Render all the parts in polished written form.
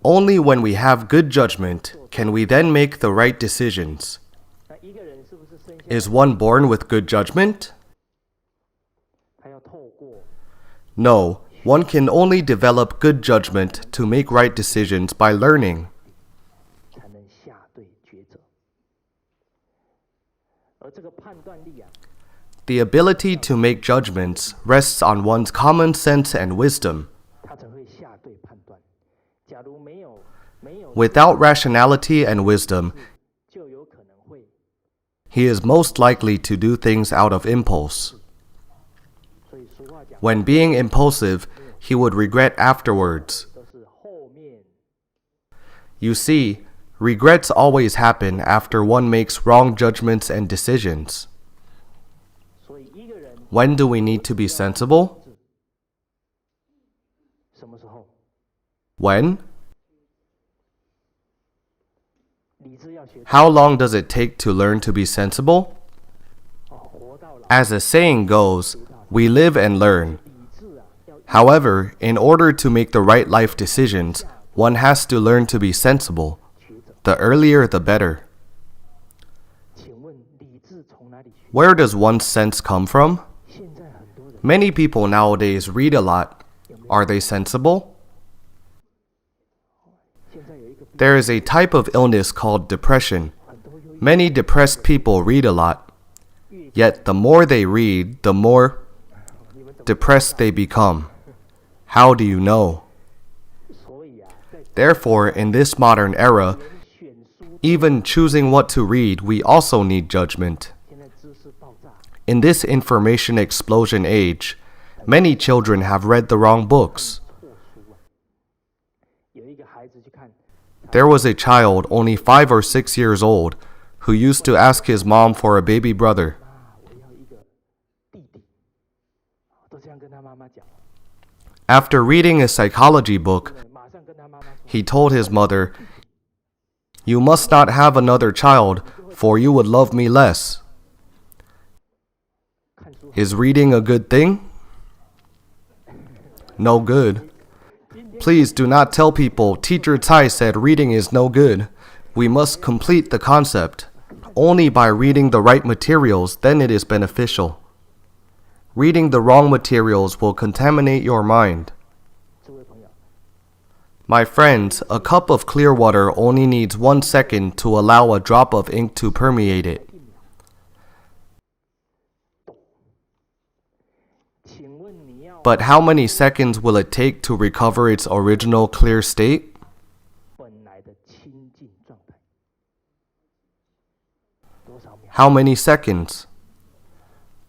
Only when we have good judgment can we then make the right decisions. Is one born with good judgment? No, one can only develop good judgment to make right decisions by learning. The ability to make judgments rests on one's common sense and wisdom. Without rationality and wisdom, he is most likely to do things out of impulse. When being impulsive, he would regret afterwards. You see, regrets always happen after one makes wrong judgments and decisions. When do we need to be sensible? When? How long does it take to learn to be sensible? As the saying goes, we live and learn. However, in order to make the right life decisions, one has to learn to be sensible. The earlier, the better. Where does one's sense come from? Many people nowadays read a lot. Are they sensible? There is a type of illness called depression. Many depressed people read a lot. Yet the more they read, the more depressed they become. How do you know? Therefore, in this modern era, even choosing what to read, we also need judgment. In this information explosion age, many children have read the wrong books. There was a child only 5 or 6 years old who used to ask his mom for a baby brother. After reading a psychology book, he told his mother, "You must not have another child, for you would love me less." Is reading a good thing? No good. Please do not tell people Teacher Tsai said reading is no good. We must complete the concept. Only by reading the right materials, then it is beneficial. Reading the wrong materials will contaminate your mind. My friends, a cup of clear water only needs 1 second to allow a drop of ink to permeate it. But how many seconds will it take to recover its original clear state? How many seconds?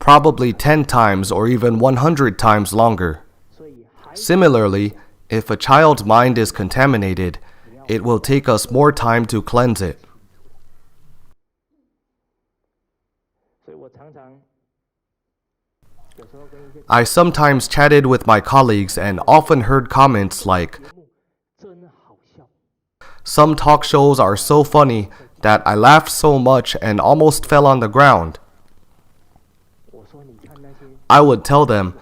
Probably 10 times or even 100 times longer. Similarly, if a child's mind is contaminated, it will take us more time to cleanse it. I sometimes chatted with my colleagues and often heard comments like, "Some talk shows are so funny that I laughed so much and almost fell on the ground." I would tell them,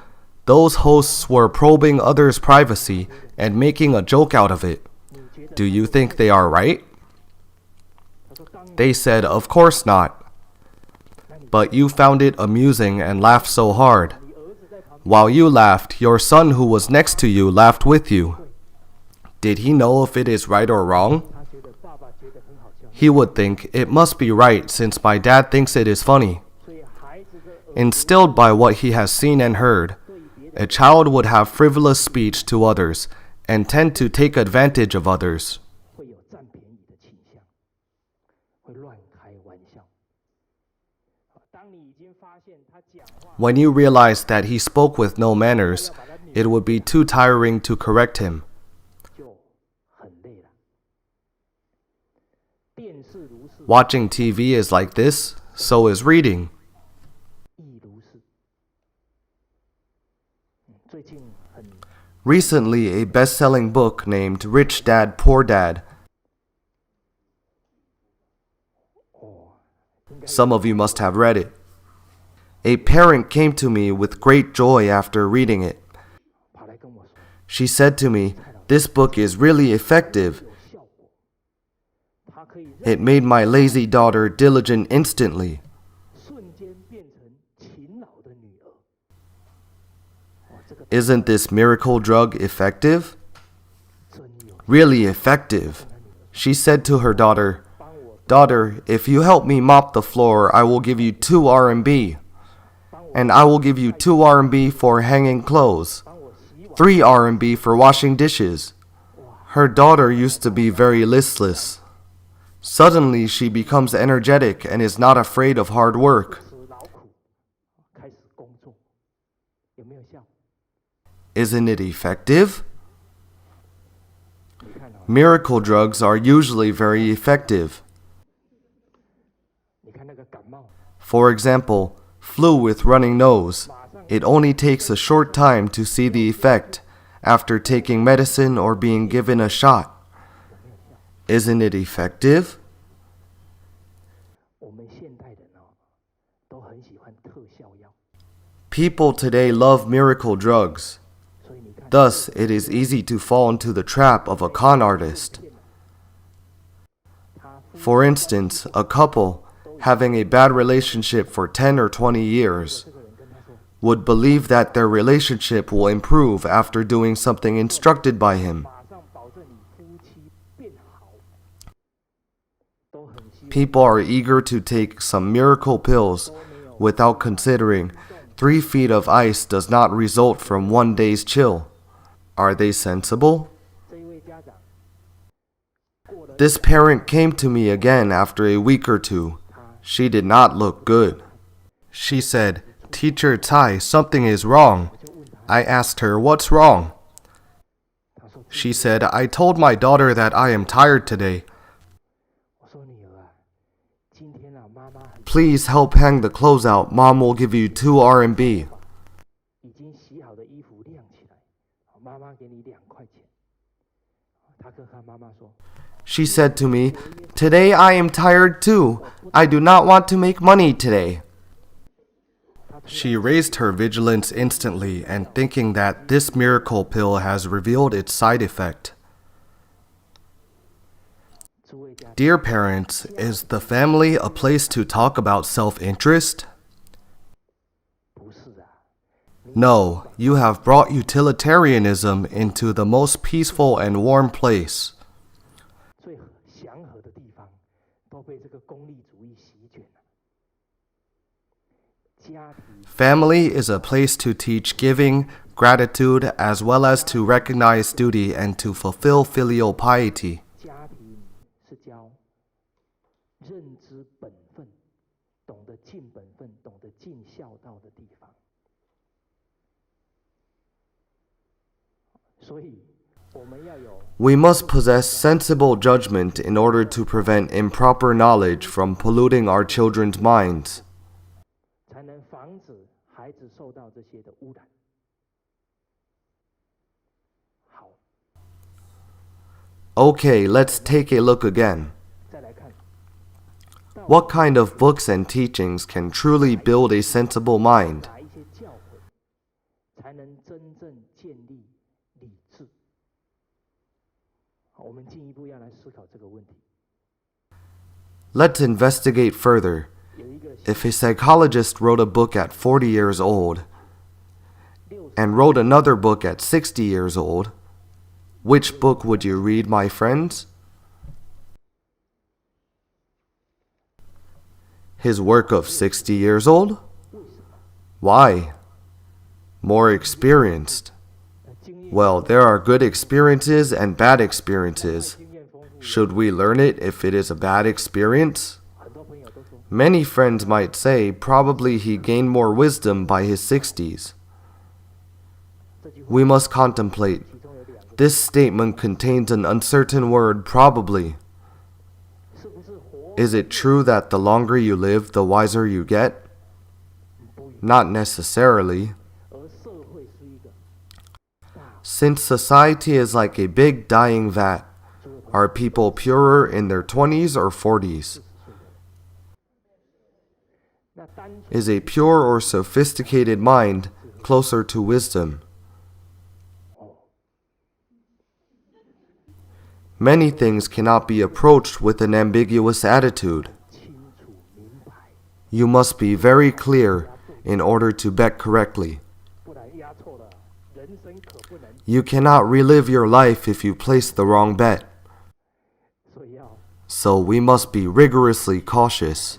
those hosts were probing others' privacy and making a joke out of it. Do you think they are right? They said, "Of course not." But you found it amusing and laughed so hard. While you laughed, your son who was next to you laughed with you. Did he know if it is right or wrong? He would think, it must be right since my dad thinks it is funny. Instilled by what he has seen and heard, a child would have frivolous speech to others and tend to take advantage of others. When you realize that he spoke with no manners, it would be too tiring to correct him. Watching TV is like this, so is reading. Recently, a best-selling book named Rich Dad, Poor Dad. Some of you must have read it. A parent came to me with great joy after reading it. She said to me, "This book is really effective. It made my lazy daughter diligent instantly." Isn't this miracle drug effective? Really effective. She said to her daughter, "Daughter, if you help me mop the floor, I will give you 2 RMB. And I will give you 2 RMB for hanging clothes, 3 RMB for washing dishes." Her daughter used to be very listless. Suddenly she becomes energetic and is not afraid of hard work. Isn't it effective? Miracle drugs are usually very effective. For example, flu with running nose. It only takes a short time to see the effect after taking medicine or being given a shot. Isn't it effective? People today love miracle drugs. Thus, it is easy to fall into the trap of a con artist. For instance, a couple having a bad relationship for 10 or 20 years would believe that their relationship will improve after doing something instructed by him. People are eager to take some miracle pills without considering 3 feet of ice does not result from 1 day's chill. Are they sensible? This parent came to me again after a week or 2. She did not look good. She said, "Teacher Tsai, something is wrong." I asked her, "What's wrong?" She said, "I told my daughter that I am tired today. Please help hang the clothes out. Mom will give you 2 RMB. She said to me, "Today I am tired too. I do not want to make money today." She raised her vigilance instantly and thinking that this miracle pill has revealed its side effect. Dear parents, is the family a place to talk about self-interest? No, you have brought utilitarianism into the most peaceful and warm place. Family is a place to teach giving, gratitude, as well as to recognize duty and to fulfill filial piety. We must possess sensible judgment in order to prevent improper knowledge from polluting our children's minds. Okay, let's take a look again. What kind of books and teachings can truly build a sensible mind? Let's investigate further. If a psychologist wrote a book at 40 years old and wrote another book at 60 years old, which book would you read, my friends? His work of 60 years old? Why? More experienced. Well, there are good experiences and bad experiences. Should we learn it if it is a bad experience? Many friends might say probably he gained more wisdom by his 60s. We must contemplate. This statement contains an uncertain word, probably. Is it true that the longer you live, the wiser you get? Not necessarily. Since society is like a big dying vat, are people purer in their 20s or 40s? Is a pure or sophisticated mind closer to wisdom? Many things cannot be approached with an ambiguous attitude. You must be very clear in order to bet correctly. You cannot relive your life if you place the wrong bet. So we must be rigorously cautious.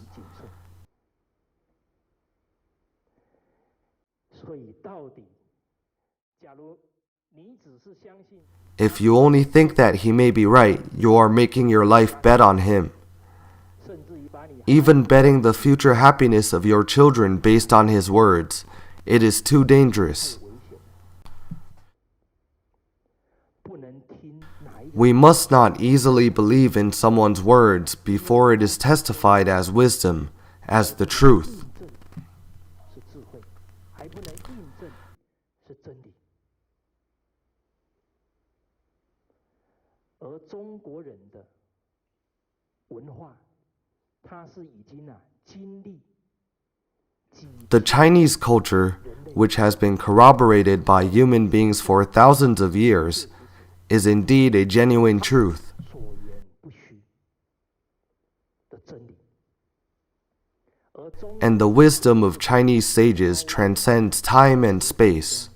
If you only think that he may be right, you are making your life bet on him. Even betting the future happiness of your children based on his words, it is too dangerous. We must not easily believe in someone's words before it is testified as wisdom, as the truth. The Chinese culture, which has been corroborated by human beings for thousands of years, is indeed a genuine truth. And the wisdom of Chinese sages transcends time and space.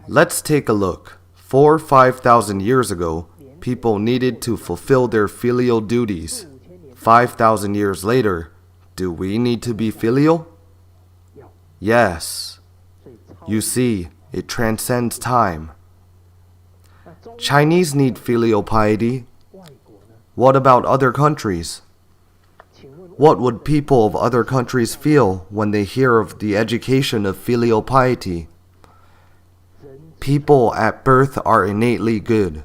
Let's take a look. 4,000 or 5,000 years ago, people needed to fulfill their filial duties. 5,000 years later, do we need to be filial? Yes. You see, it transcends time. Chinese need filial piety. What about other countries? What would people of other countries feel when they hear of the education of filial piety? People at birth are innately good.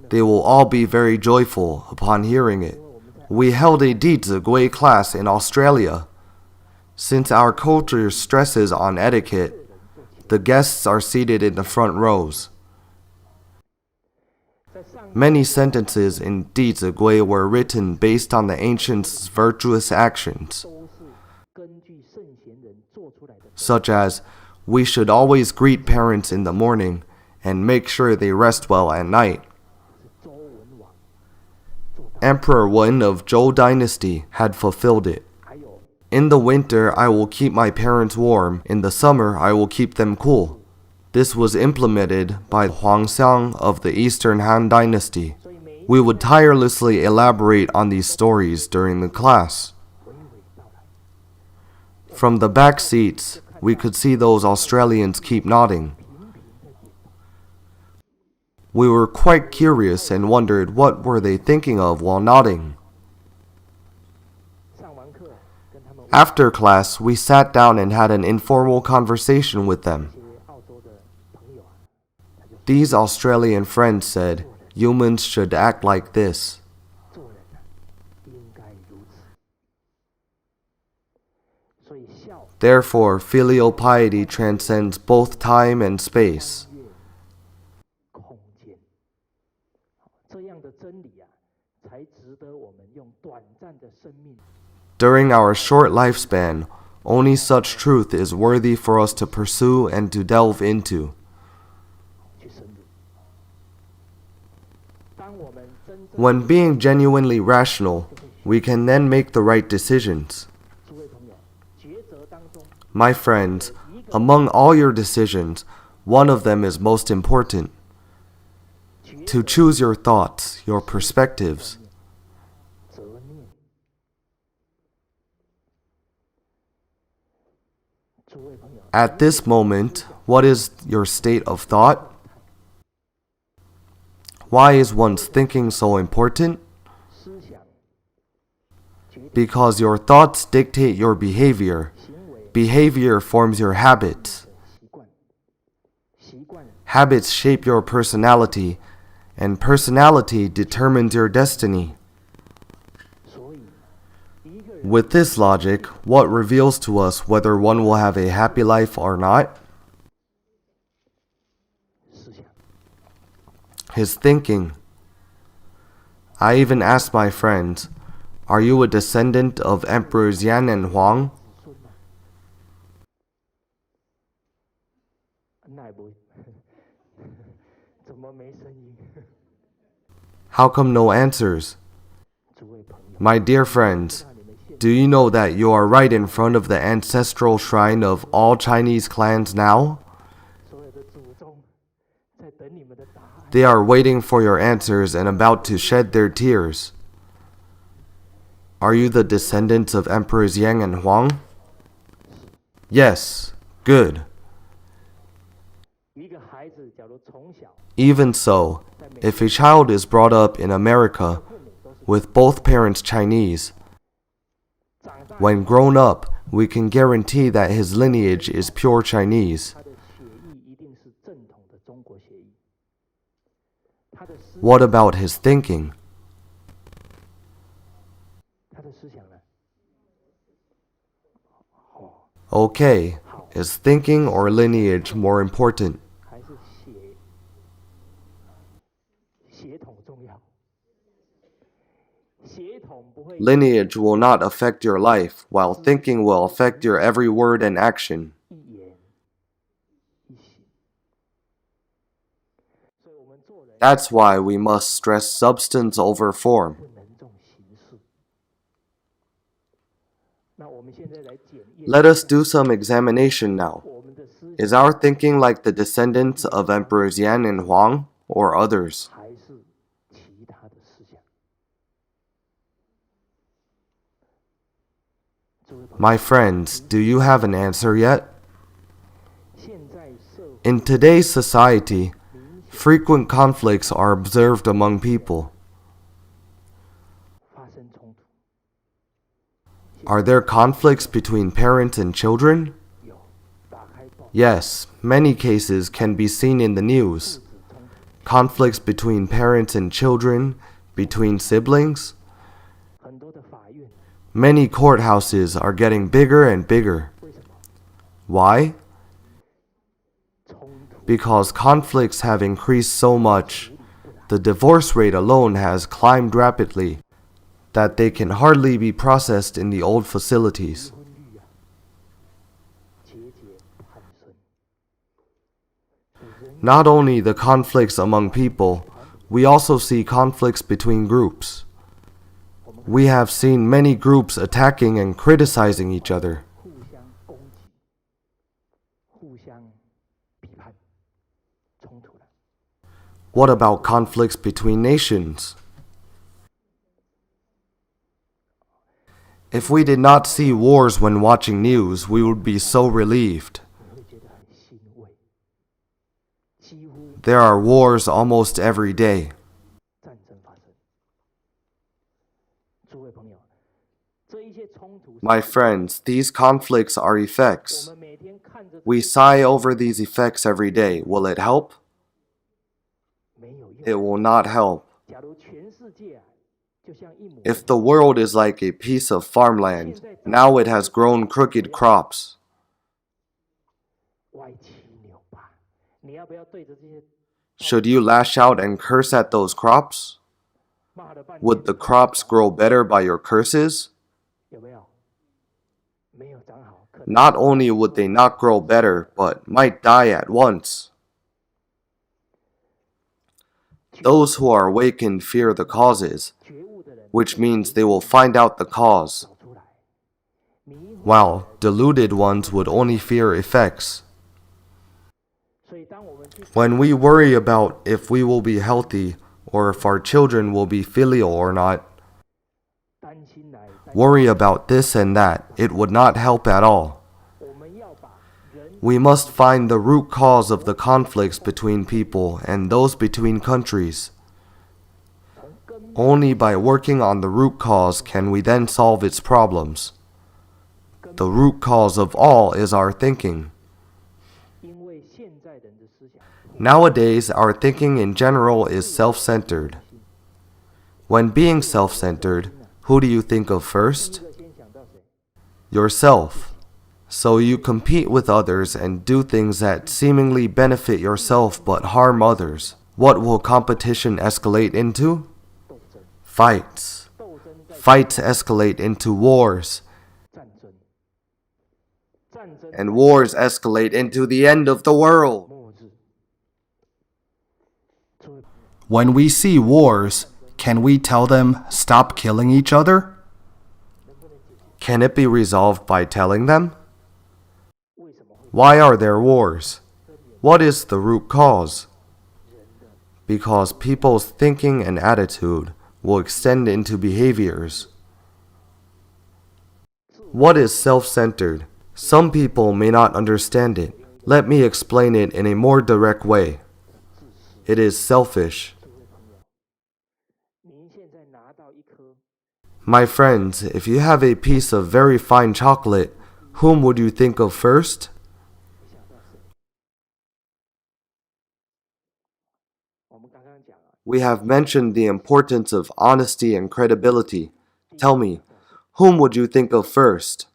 They will all be very joyful upon hearing it. We held a弟子规 class in Australia. Since our culture stresses on etiquette, the guests are seated in the front rows. Many sentences in 弟子规 were written based on the ancients' virtuous actions, such as, we should always greet parents in the morning and make sure they rest well at night. Emperor Wen of Zhou dynasty had fulfilled it. In the winter, I will keep my parents warm. In the summer, I will keep them cool. This was implemented by Huang Xiang of the Eastern Han dynasty. We would tirelessly elaborate on these stories during the class. From the back seats, we could see those Australians keep nodding. We were quite curious and wondered what were they thinking of while nodding. After class, we sat down and had an informal conversation with them. These Australian friends said, humans should act like this. Therefore, filial piety transcends both time and space. During our short lifespan, only such truth is worthy for us to pursue and to delve into. When being genuinely rational, we can then make the right decisions. My friends, among all your decisions, one of them is most important. To choose your thoughts, your perspectives. At this moment, what is your state of thought? Why is one's thinking so important? Because your thoughts dictate your behavior. Behavior forms your habits. Habits shape your personality, and personality determines your destiny. With this logic, what reveals to us whether one will have a happy life or not? His thinking. I even asked my friends, are you a descendant of Emperors Yan and Huang? How come no answers? My dear friends, do you know that you are right in front of the ancestral shrine of all Chinese clans now? They are waiting for your answers and about to shed their tears. Are you the descendants of Emperors Yang and Huang? Yes, good. Even so, if a child is brought up in America with both parents Chinese, when grown up, we can guarantee that his lineage is pure Chinese. What about his thinking? Okay, is thinking or lineage more important? Lineage will not affect your life, while thinking will affect your every word and action. That's why we must stress substance over form. Let us do some examination now. Is our thinking like the descendants of Emperors Yan and Huang, or others? My friends, do you have an answer yet? In today's society, frequent conflicts are observed among people. Are there conflicts between parents and children? Yes, many cases can be seen in the news. Conflicts between parents and children, between siblings. Many courthouses are getting bigger and bigger. Why? Because conflicts have increased so much, the divorce rate alone has climbed rapidly, that they can hardly be processed in the old facilities. Not only the conflicts among people, we also see conflicts between groups. We have seen many groups attacking and criticizing each other. What about conflicts between nations? If we did not see wars when watching news, we would be so relieved. There are wars almost every day. My friends, these conflicts are effects. We sigh over these effects every day. Will it help? It will not help. If the world is like a piece of farmland, now it has grown crooked crops. Should you lash out and curse at those crops? Would the crops grow better by your curses? Not only would they not grow better, but might die at once. Those who are awakened fear the causes, which means they will find out the cause, while deluded ones would only fear effects. When we worry about if we will be healthy or if our children will be filial or not, worry about this and that, it would not help at all. We must find the root cause of the conflicts between people and those between countries. Only by working on the root cause can we then solve its problems. The root cause of all is our thinking. Nowadays, our thinking in general is self-centered. When being self-centered, who do you think of first? Yourself. So you compete with others and do things that seemingly benefit yourself but harm others. What will competition escalate into? Fights. Fights escalate into wars. And wars escalate into the end of the world. When we see wars, can we tell them stop killing each other? Can it be resolved by telling them? Why are there wars? What is the root cause? Because people's thinking and attitude will extend into behaviors. What is self-centered? Some people may not understand it. Let me explain it in a more direct way. It is selfish. My friends, if you have a piece of very fine chocolate, whom would you think of first? We have mentioned the importance of honesty and credibility. Tell me, whom would you think of first?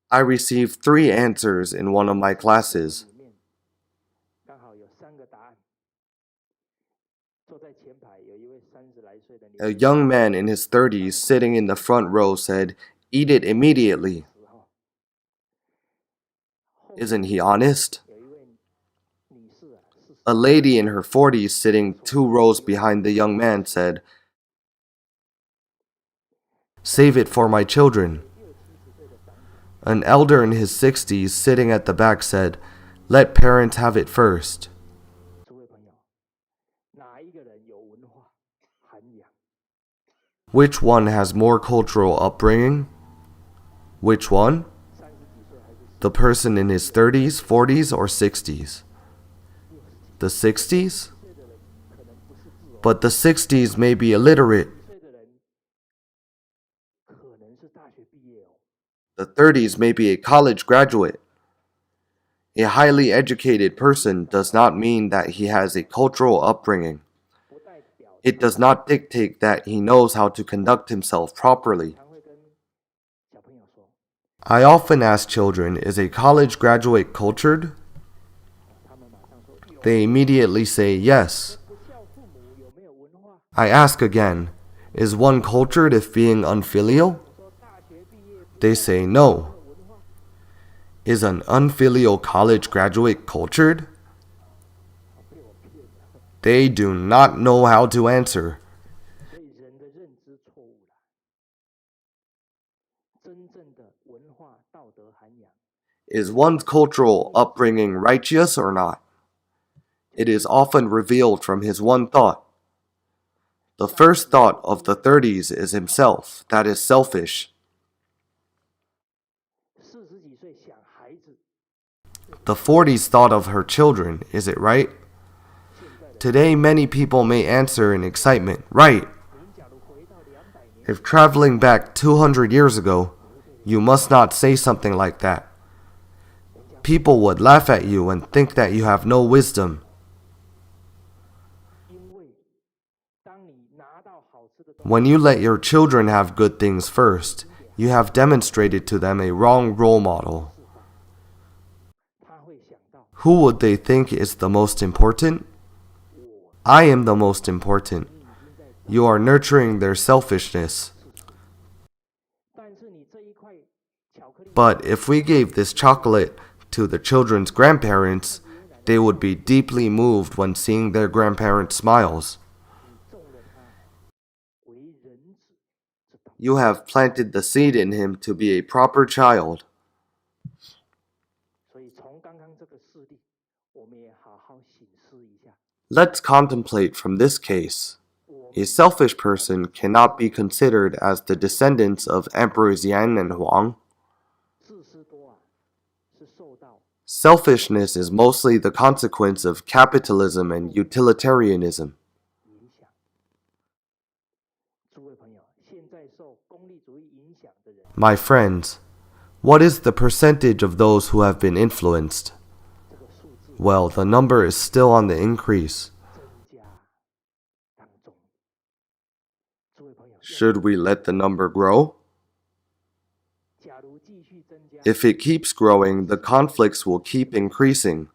I received 3 answers in one of my classes. A young man in his 30s sitting in the front row said, "Eat it immediately." Isn't he honest? A lady in her 40s sitting 2 rows behind the young man said, "Save it for my children." An elder in his 60s sitting at the back said, "Let parents have it first." Which one has more cultural upbringing? Which one? The person in his 30s, 40s, or 60s? The 60s? But the 60s may be illiterate. The 30s may be a college graduate. A highly educated person does not mean that he has a cultural upbringing. It does not dictate that he knows how to conduct himself properly. I often ask children, is a college graduate cultured? They immediately say yes. I ask again, is one cultured if being unfilial? They say no. Is an unfilial college graduate cultured? They do not know how to answer. Is one's cultural upbringing righteous or not? It is often revealed from his one thought. The first thought of the 30s is himself, that is selfish. The 40s thought of her children, is it right? Today many people may answer in excitement, right. If traveling back 200 years ago, you must not say something like that. People would laugh at you and think that you have no wisdom. When you let your children have good things first, you have demonstrated to them a wrong role model. Who would they think is the most important? I am the most important. You are nurturing their selfishness. But if we gave this chocolate to the children's grandparents, they would be deeply moved when seeing their grandparents' smiles. You have planted the seed in him to be a proper child. Let's contemplate from this case. A selfish person cannot be considered as the descendants of Emperors Yan and Huang. Selfishness is mostly the consequence of capitalism and utilitarianism. My friends, what is the percentage of those who have been influenced? Well, the number is still on the increase. Should we let the number grow? If it keeps growing, the conflicts will keep increasing.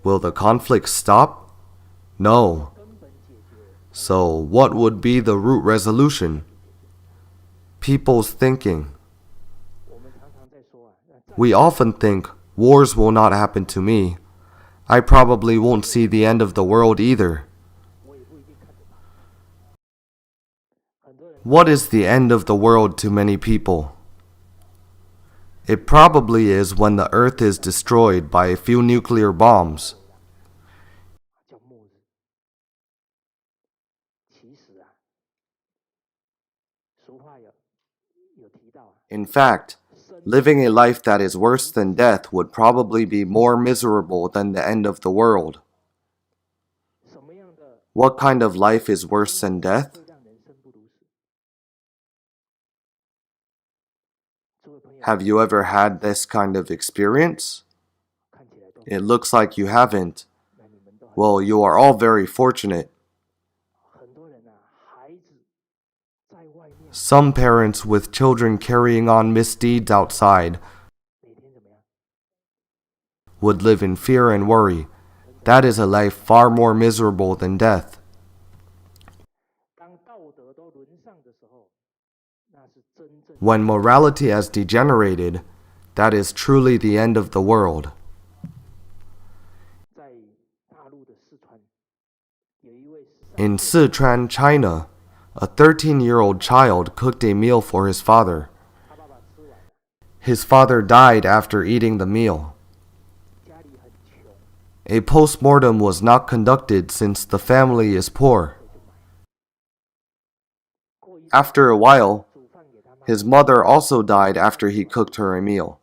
Will the conflicts stop? No. So, what would be the root resolution? People's thinking. We often think, Wars will not happen to me. I probably won't see the end of the world either. What is the end of the world to many people? It probably is when the earth is destroyed by a few nuclear bombs. In fact, living a life that is worse than death would probably be more miserable than the end of the world. What kind of life is worse than death? Have you ever had this kind of experience? It looks like you haven't. Well, you are all very fortunate. Some parents with children carrying on misdeeds outside would live in fear and worry. That is a life far more miserable than death. When morality has degenerated, that is truly the end of the world. In Sichuan, China, a 13-year-old child cooked a meal for his father. His father died after eating the meal. A post-mortem was not conducted since the family is poor. After a while, his mother also died after he cooked her a meal.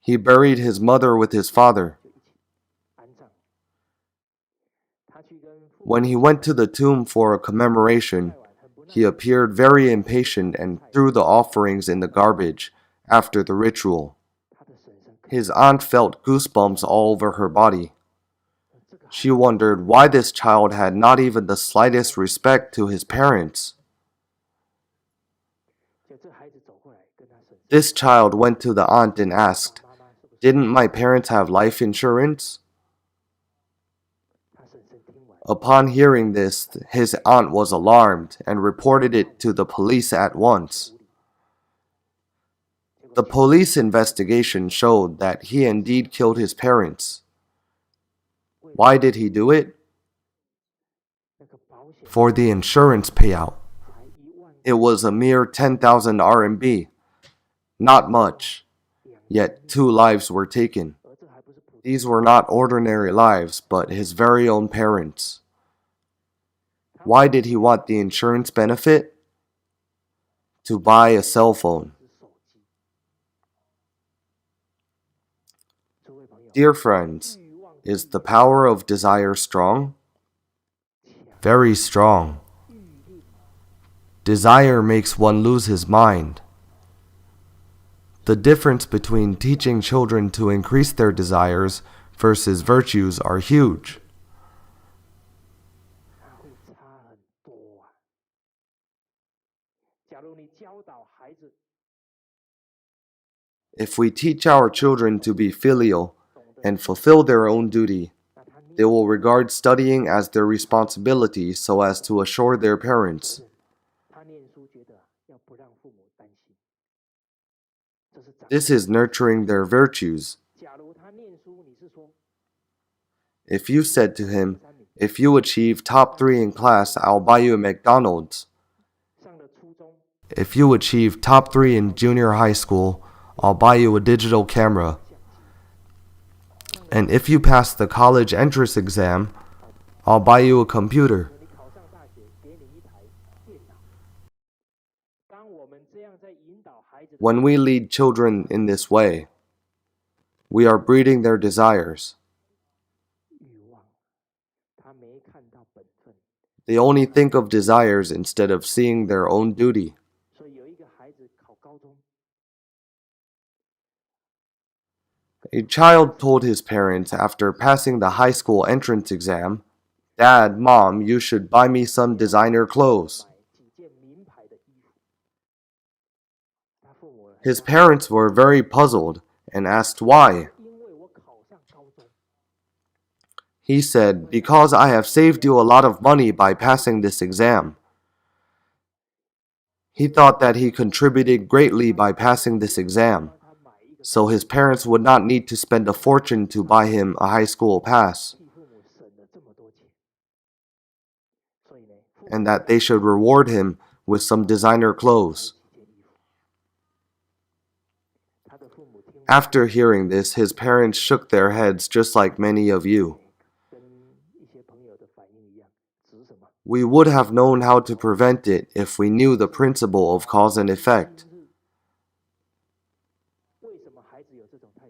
He buried his mother with his father. When he went to the tomb for a commemoration, he appeared very impatient and threw the offerings in the garbage after the ritual. His aunt felt goosebumps all over her body. She wondered why this child had not even the slightest respect to his parents. This child went to the aunt and asked, "Didn't my parents have life insurance?" Upon hearing this, his aunt was alarmed and reported it to the police at once. The police investigation showed that he indeed killed his parents. Why did he do it? For the insurance payout. It was a mere 10,000 RMB. Not much, yet 2 lives were taken. These were not ordinary lives, but his very own parents. Why did he want the insurance benefit? To buy a cell phone. Dear friends, is the power of desire strong? Very strong. Desire makes one lose his mind. The difference between teaching children to increase their desires versus virtues are huge. If we teach our children to be filial and fulfill their own duty, they will regard studying as their responsibility so as to assure their parents. This is nurturing their virtues. If you said to him, "If you achieve top 3 in class, I'll buy you a McDonald's." If you achieve top 3 in junior high school, I'll buy you a digital camera. And if you pass the college entrance exam, I'll buy you a computer. When we lead children in this way, we are breeding their desires. They only think of desires instead of seeing their own duty. A child told his parents after passing the high school entrance exam, "Dad, Mom, you should buy me some designer clothes." His parents were very puzzled and asked why. He said, "Because I have saved you a lot of money by passing this exam." He thought that he contributed greatly by passing this exam. so his parents would not need to spend a fortune to buy him a high school pass, and that they should reward him with some designer clothes. After hearing this, his parents shook their heads just like many of you. We would have known how to prevent it if we knew the principle of cause and effect.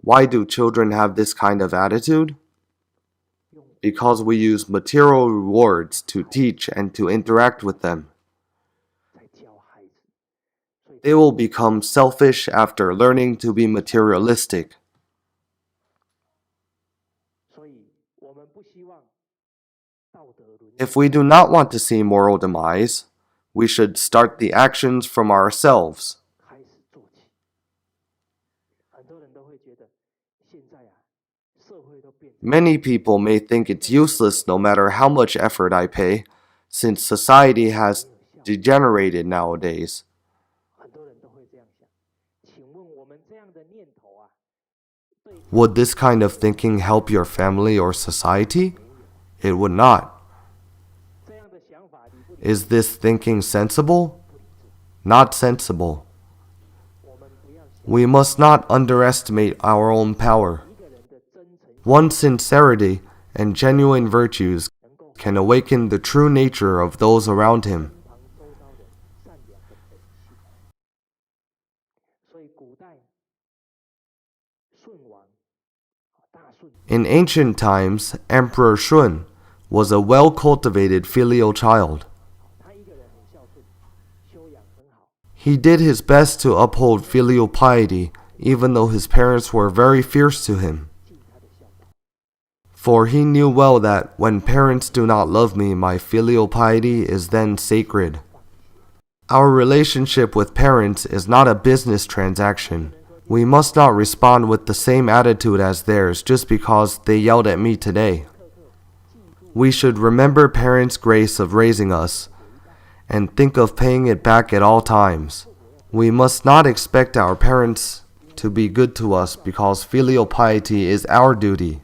Why do children have this kind of attitude? Because we use material rewards to teach and to interact with them. They will become selfish after learning to be materialistic. If we do not want to see moral demise, we should start the actions from ourselves. Many people may think it's useless no matter how much effort I pay, since society has degenerated nowadays. Would this kind of thinking help your family or society? It would not. Is this thinking sensible? Not sensible. We must not underestimate our own power. One's sincerity and genuine virtues can awaken the true nature of those around him. In ancient times, Emperor Shun was a well-cultivated filial child. He did his best to uphold filial piety, even though his parents were very fierce to him. For he knew well that when parents do not love me, my filial piety is then sacred. Our relationship with parents is not a business transaction. We must not respond with the same attitude as theirs just because they yelled at me today. We should remember parents' grace of raising us and think of paying it back at all times. We must not expect our parents to be good to us because filial piety is our duty.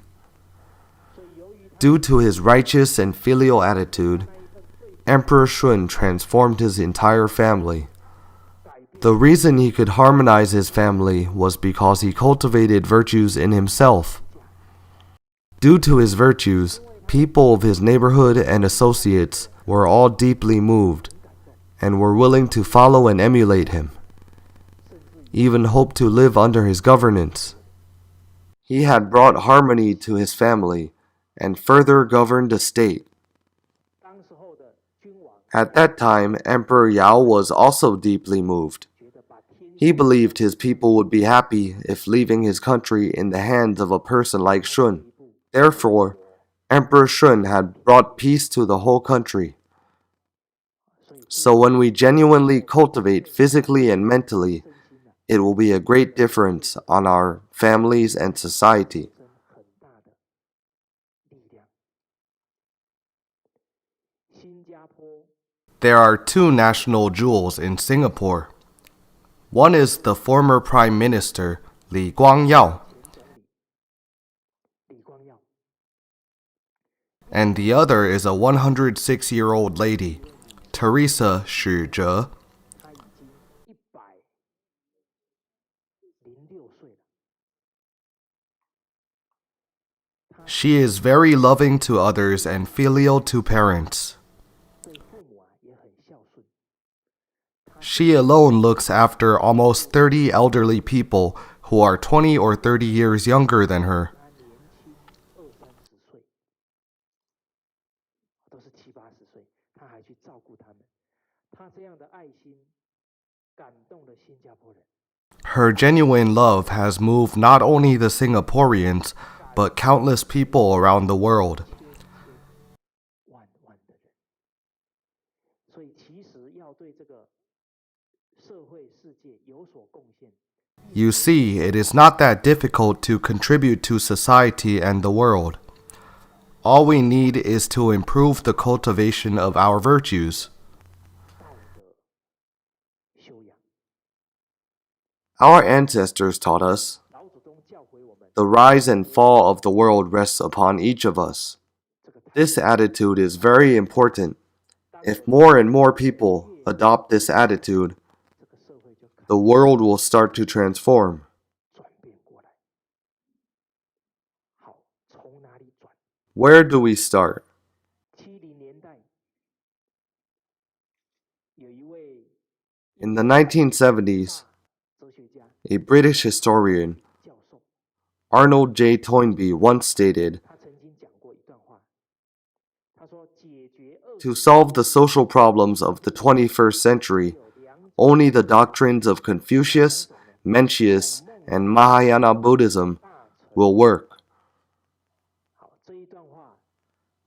Due to his righteous and filial attitude, Emperor Shun transformed his entire family. The reason he could harmonize his family was because he cultivated virtues in himself. Due to his virtues, people of his neighborhood and associates were all deeply moved and were willing to follow and emulate him, even hoped to live under his governance. He had brought harmony to his family and further governed the state. At that time, Emperor Yao was also deeply moved. He believed his people would be happy if leaving his country in the hands of a person like Shun. Therefore, Emperor Shun had brought peace to the whole country. So when we genuinely cultivate physically and mentally, it will be a great difference on our families and society. There are two national jewels in Singapore. One is the former Prime Minister, Li Guangyao, and the other is a 106-year-old lady, Teresa Xu Zhe. She is very loving to others and filial to parents. She alone looks after almost 30 elderly people who are 20 or 30 years younger than her. Her genuine love has moved not only the Singaporeans, but countless people around the world. You see, it is not that difficult to contribute to society and the world. All we need is to improve the cultivation of our virtues. Our ancestors taught us, The rise and fall of the world rests upon each of us. This attitude is very important. If more and more people adopt this attitude, the world will start to transform. Where do we start? In the 1970s, a British historian, Arnold J. Toynbee, once stated, "To solve the social problems of the 21st century, only the doctrines of Confucius, Mencius, and Mahayana Buddhism will work."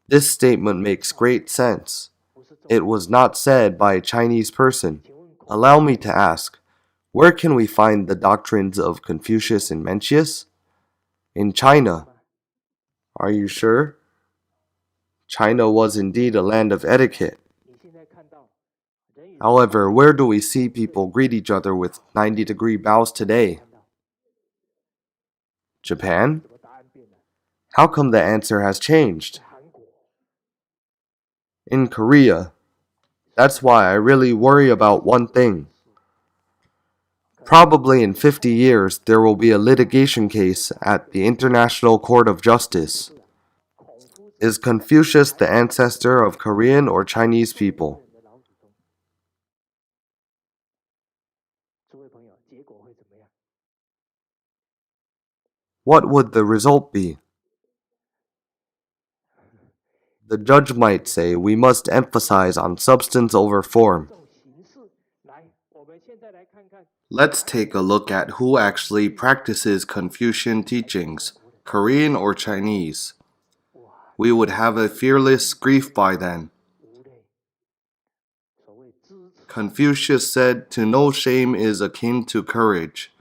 This statement makes great sense. It was not said by a Chinese person. Allow me to ask, where can we find the doctrines of Confucius and Mencius? In China. Are you sure? China was indeed a land of etiquette. However, where do we see people greet each other with 90-degree bows today? Japan? How come the answer has changed? In Korea. That's why I really worry about one thing. Probably in 50 years, there will be a litigation case at the International Court of Justice. Is Confucius the ancestor of Korean or Chinese people? What would the result be? The judge might say we must emphasize on substance over form. Let's take a look at who actually practices Confucian teachings, Korean or Chinese. We would have a fearless grief by then. Confucius said, "To know shame is akin to courage."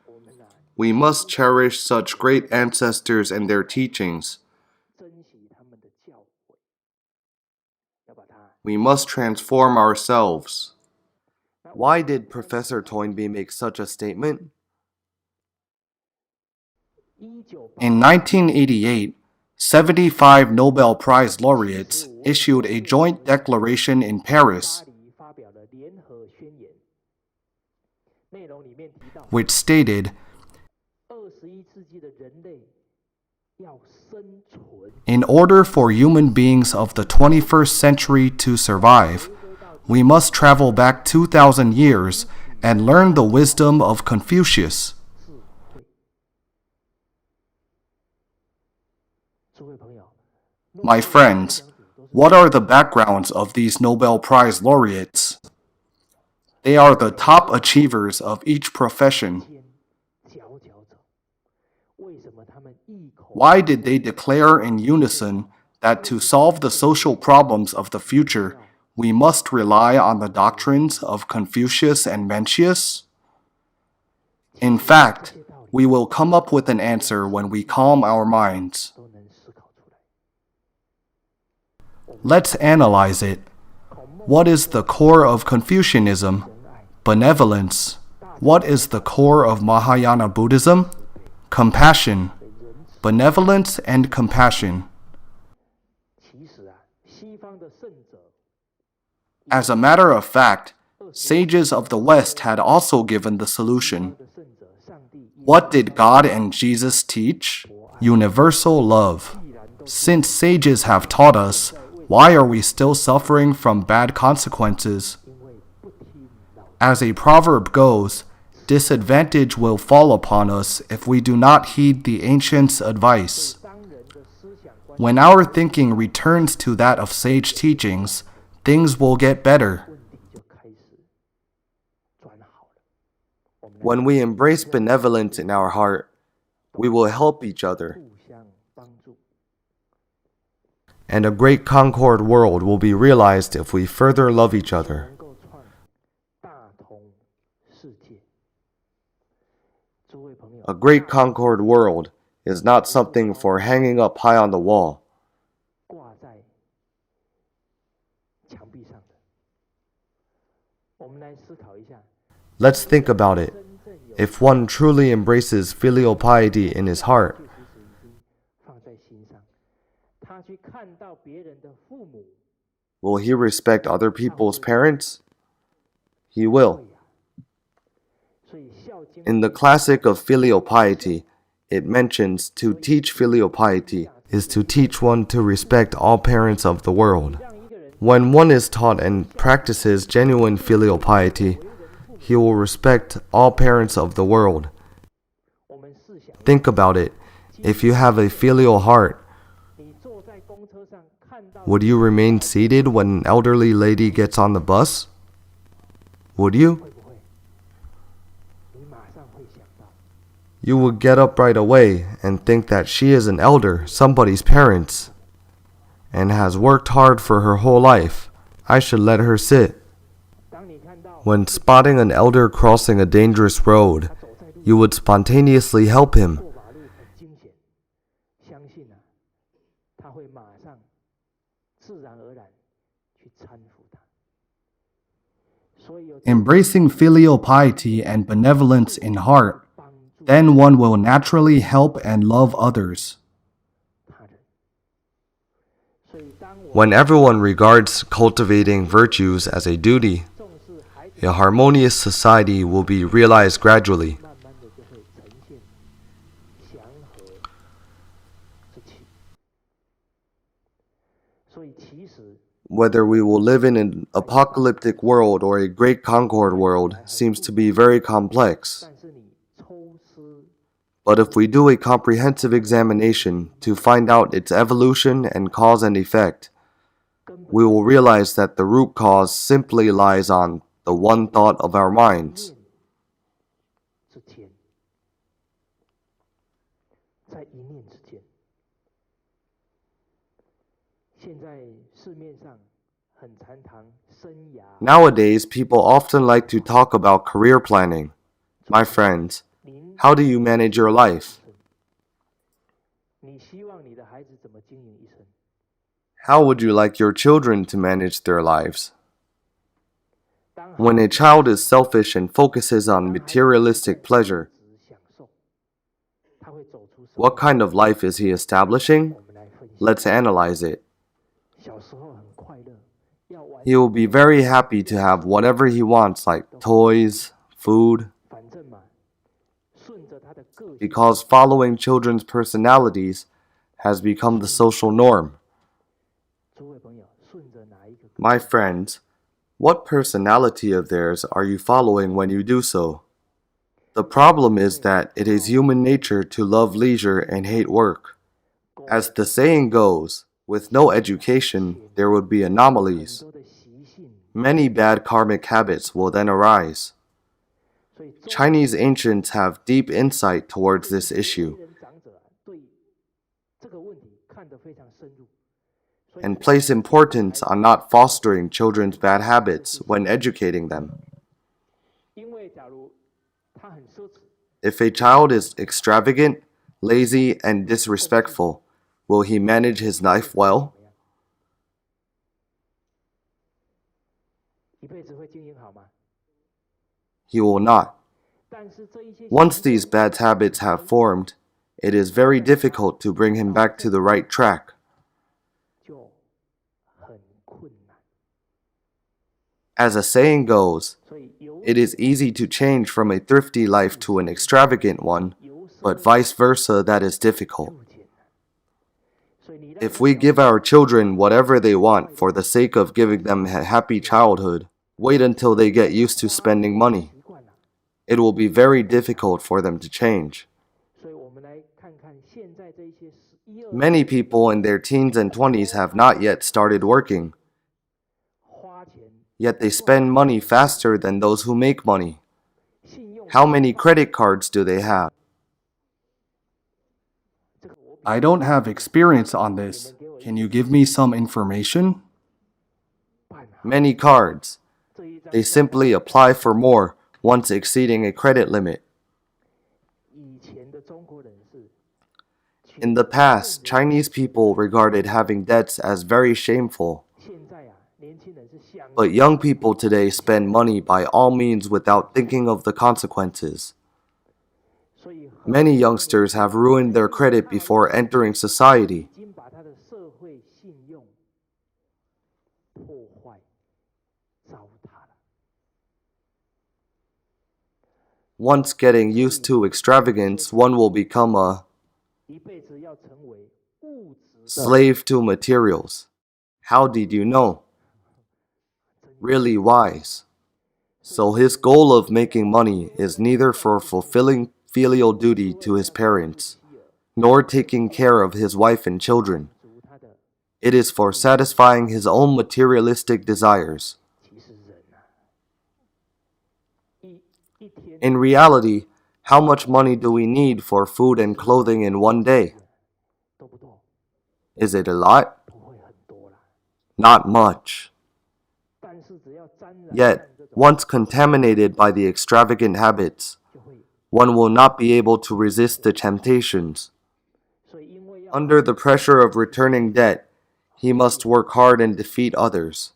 We must cherish such great ancestors and their teachings. We must transform ourselves. Why did Professor Toynbee make such a statement? In 1988, 75 Nobel Prize laureates issued a joint declaration in Paris, which stated, "In order for human beings of the 21st century to survive, we must travel back 2,000 years and learn the wisdom of Confucius." My friends, what are the backgrounds of these Nobel Prize laureates? They are the top achievers of each profession. Why did they declare in unison that to solve the social problems of the future, we must rely on the doctrines of Confucius and Mencius? In fact, we will come up with an answer when we calm our minds. Let's analyze it. What is the core of Confucianism? Benevolence. What is the core of Mahayana Buddhism? Compassion. Benevolence and compassion. As a matter of fact, sages of the West had also given the solution. What did God and Jesus teach? Universal love. Since sages have taught us, why are we still suffering from bad consequences? As a proverb goes, disadvantage will fall upon us if we do not heed the ancients' advice. When our thinking returns to that of sage teachings, things will get better. When we embrace benevolence in our heart, we will help each other. And a great concord world will be realized if we further love each other. A great concord world is not something for hanging up high on the wall. Let's think about it. If one truly embraces filial piety in his heart, Will he respect other people's parents? He will. In the classic of filial piety, it mentions to teach filial piety is to teach one to respect all parents of the world. When one is taught and practices genuine filial piety, he will respect all parents of the world. Think about it. If you have a filial heart, would you remain seated when an elderly lady gets on the bus? Would you? You would get up right away and think that she is an elder, somebody's parents, and has worked hard for her whole life. I should let her sit. When spotting an elder crossing a dangerous road, you would spontaneously help him. Embracing filial piety and benevolence in heart, then one will naturally help and love others. When everyone regards cultivating virtues as a duty, a harmonious society will be realized gradually. Whether we will live in an apocalyptic world or a great concord world seems to be very complex. But if we do a comprehensive examination to find out its evolution and cause and effect, we will realize that the root cause simply lies on the one thought of our minds. Nowadays, people often like to talk about career planning. My friends, how do you manage your life? How would you like your children to manage their lives? When a child is selfish and focuses on materialistic pleasure, what kind of life is he establishing? Let's analyze it. He will be very happy to have whatever he wants, like toys, food, because following children's personalities has become the social norm. My friends, what personality of theirs are you following when you do so? The problem is that it is human nature to love leisure and hate work. As the saying goes, with no education, there would be anomalies. Many bad karmic habits will then arise. Chinese ancients have deep insight towards this issue and place importance on not fostering children's bad habits when educating them. If a child is extravagant, lazy, and disrespectful, will he manage his life well? He will not. Once these bad habits have formed, it is very difficult to bring him back to the right track. As a saying goes, it is easy to change from a thrifty life to an extravagant one, but vice versa, that is difficult. If we give our children whatever they want for the sake of giving them a happy childhood, wait until they get used to spending money. It will be very difficult for them to change. Many people in their teens and 20s have not yet started working, yet they spend money faster than those who make money. How many credit cards do they have? I don't have experience on this. Can you give me some information? Many cards. They simply apply for more once exceeding a credit limit. In the past, Chinese people regarded having debts as very shameful. But young people today spend money by all means without thinking of the consequences. Many youngsters have ruined their credit before entering society. Once getting used to extravagance, one will become a slave to materials. How did you know? Really wise. So his goal of making money is neither for fulfilling filial duty to his parents, nor taking care of his wife and children. It is for satisfying his own materialistic desires. In reality, how much money do we need for food and clothing in one day? Is it a lot? Not much. Yet, once contaminated by the extravagant habits, one will not be able to resist the temptations. Under the pressure of returning debt, he must work hard and defeat others.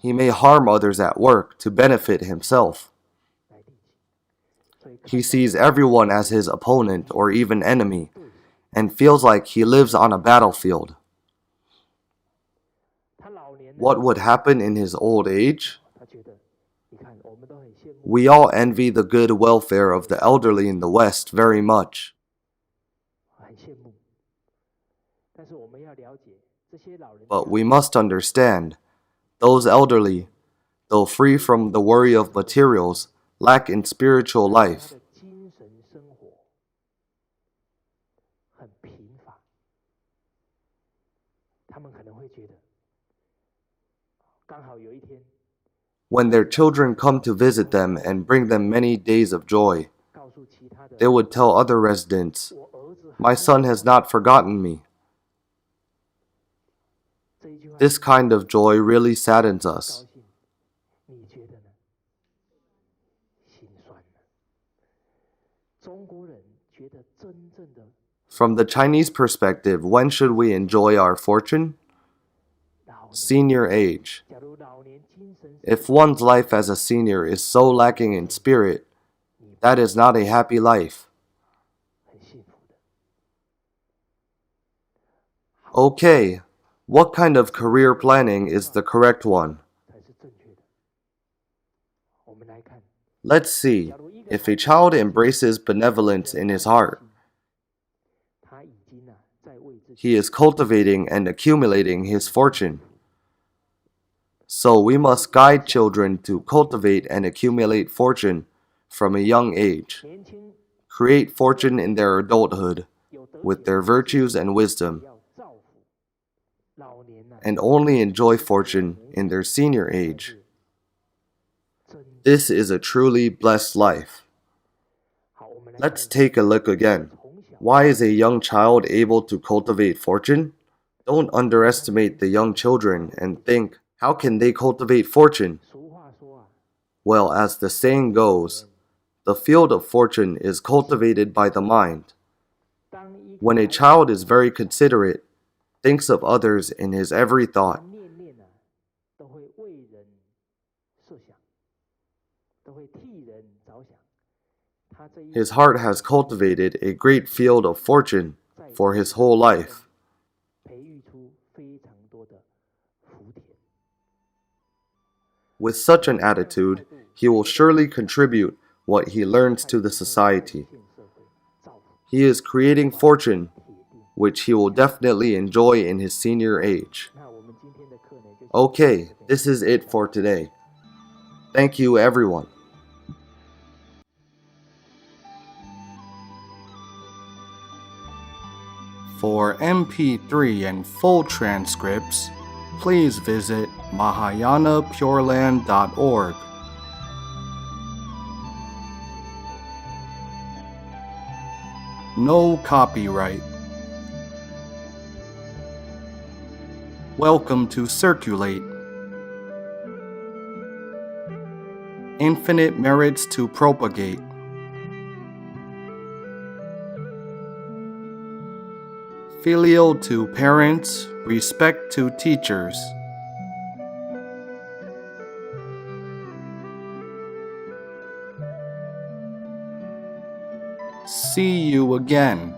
He may harm others at work to benefit himself. He sees everyone as his opponent or even enemy, and feels like he lives on a battlefield. What would happen in his old age? We all envy the good welfare of the elderly in the West very much. But we must understand, those elderly, though free from the worry of materials, lack in spiritual life. When their children come to visit them and bring them many days of joy, they would tell other residents, "My son has not forgotten me." This kind of joy really saddens us. From the Chinese perspective, when should we enjoy our fortune? Senior age. If one's life as a senior is so lacking in spirit, that is not a happy life. Okay, what kind of career planning is the correct one? Let's see. If a child embraces benevolence in his heart, he is cultivating and accumulating his fortune. So we must guide children to cultivate and accumulate fortune from a young age, create fortune in their adulthood with their virtues and wisdom, and only enjoy fortune in their senior age. This is a truly blessed life. Let's take a look again. Why is a young child able to cultivate fortune? Don't underestimate the young children and think, how can they cultivate fortune? Well, as the saying goes, the field of fortune is cultivated by the mind. When a child is very considerate, thinks of others in his every thought, his heart has cultivated a great field of fortune for his whole life. With such an attitude, he will surely contribute what he learns to the society. He is creating fortune, which he will definitely enjoy in his senior age. Okay, this is it for today. Thank you, everyone. For MP3 and full transcripts, please visit mahayanapureland.org. No copyright. Welcome to Circulate. Infinite merits to propagate. Filial to parents, respect to teachers. See you again.